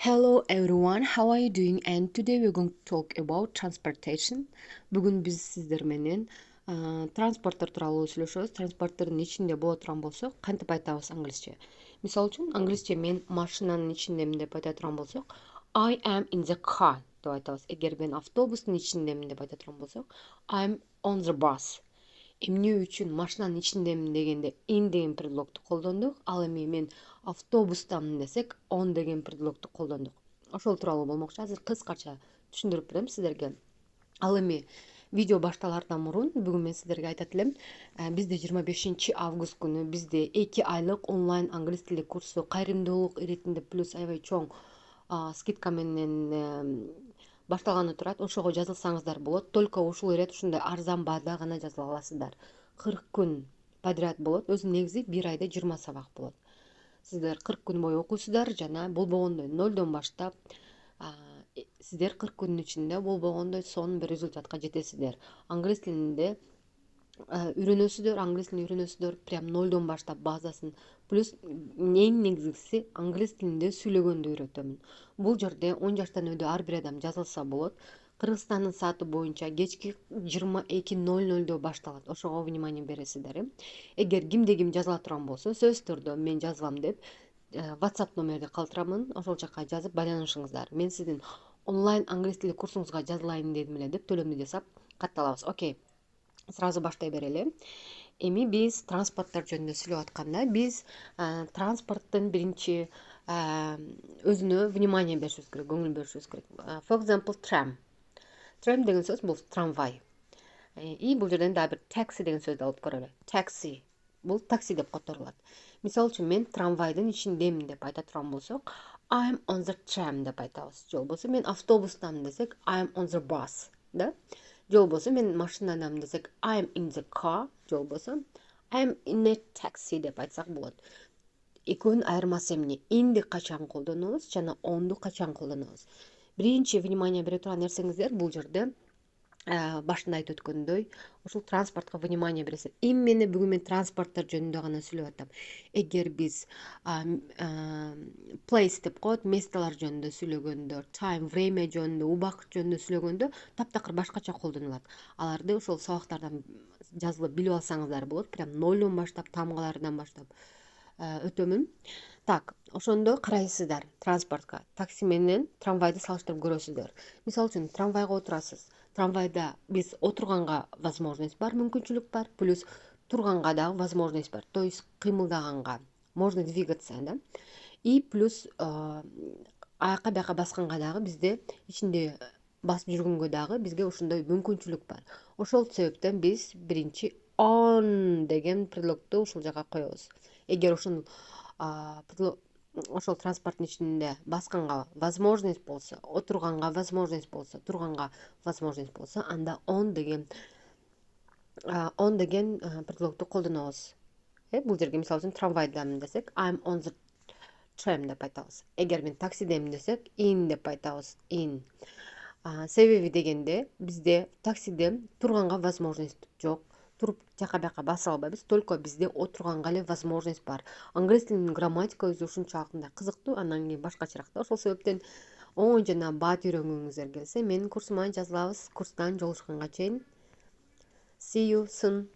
Hello everyone, how are you doing? And today we're going to talk about transportation. Бүгүн биз сиздер менен транспорттор тууралуу сүйлөшөбүз. Транспорттордун ичинде боло турган болсок, кантип айтабыз англисче? Мисалы үчүн, англисче мен машинанын ичиндемин деп айта турган болсок, I am in the car деп айтабыз. Эгер мен автобустун ичиндемин деп айта турган болсок, I'm on the bus. Эмне үчүн машинанын ичиндемин дегенде in деген предлогду колдондук, ал эми мен автобустамын десек on деген предлогду колдондук. Ошол тууралуу болмокчу. Азыр кыскача түшүндүрүп берем сиздерге. Ал эми видео башталаардан мурун бүгүн мен сиздерге айтат элем, бизде 25 август күнү бизде 2 айлык онлайн англис тили курсу кайрымдуулук иретинде плюс аябай чоң скидка менен башталганы турат. Ошого жазылсаңыздар болот. Только ушул ирет ушундай арзан баада гана жазыла аласыздар. 40 күн подряд болот. Өзү негизи 1 айда 20 сабак болот. Сиздер 40 күн бою окуйсуздар жана болбогондой 0дон баштап сиздер 40 күнүн ичинде болбогондой сонун бир результатка жетесиздер. Англис тилинде үйрөнөсүздөр, англис тилин үйрөнөсүздөр, прям 0дон баштап базасын. Плюс эң негизгиси англис тилинде сүйлөгөндү үйрөтөмүн. Бул жерде 10 жаштан өйдө ар бир адам жазылса болот. Кыргызстандын сааты боюнча кечки 22:00 башталат. Ошого внимание бересиздер. Эгер кимде ким жазыла турган болсо, сөзсүз түрдө мен жазылам деп WhatsApp номерди калтырамын. Ошол жака жазып байланышыңыздар. Мен сиздин онлайн англис тили курсуңузга жазылайын дедим эле деп төлөмдү жасап катталабыз. Окей. Сразу баштай берели. Эми биз транспорттор жөнүндө сүйлөп атканда, биз транспорттун биринчи өзүнө внимание беришибиз керек, көңүл беришибиз керек. For example, tram. Tram деген сөз бул трамвай. И бул жерден дагы бир taxi деген сөздү алып көрөлү. Taxi. Бул такси деп которулат. Мисалы үчүн мен трамвайдын ичиндемин деп айта турган болсок, I'm on the tram деп айтабыз. Же болбосо мен автобустамын десек, I'm on the bus, да? Же болбосо мен машинадамын десек, I'm in the car. Же болбосо I'm in a taxi деп айтсак болот. Экөөнүн айырмасы эмне? Инди качан колдонобуз жана онду качан колдонобуз? Биринчи внимание бере турган нерсеңиздер бул жерде башында айтып өткөндөй, ушул транспортко внимание бересиз. Именно бүгүн мен транспорттор жөнүндө гана сүйлөп атам. Эгер биз place деп коет, местолор жөнүндө сүйлөгөндө, time, время жөнүндө, убакыт жөнүндө сүйлөгөндө таптакыр башкача колдонулат. Аларды ошол сабактардан жазылып билип алсаңыздар болот. Прям 0дон баштап, тамгалардан баштап өтөмүн. Так, ошондо карайсыздар транспортко. Такси менен трамвайды салыштырып көрөсүздөр. Мисалы үчүн трамвайга отурасыз. Трамвайда биз отурганга возможность бар, мүмкүнчүлүк бар, плюс турганга дагы возможность бар. То есть кыймылдаганга, можно двигаться, да? И плюс аяка бияка басканга дагы бизде ичинде басып жүргөнгө дагы бизге ошондой мүмкүнчүлүк бар. Ошол себептен биз биринчи on деген предлогду ушул жака коебуз. Эгер ошол транспорттун ичинде басканга возможность болсо, отурганга возможность болсо, турганга возможность болсо, анда on деген предлогду колдонобуз. Бул жерге мисалы үчүн трамвайдамын десек, I'm on the tram деп айтабыз. Эгер мен таксидемин десек, in деп айтабыз, in. Себеби дегенде бизде таксиде турганга возможность жок. Туруп жака бияка баса албайбыз, только бизде отурганга эле возможность бар. Англис тилинин грамматика өзү ушунчалык мындай кызыктуу, андан кийин башкачараак да. Ошол себептен оң жана бат үйрөнгүңүздөр келсе, менин курсума жазылабыз. Курстан жолугушканга чейин. See you soon.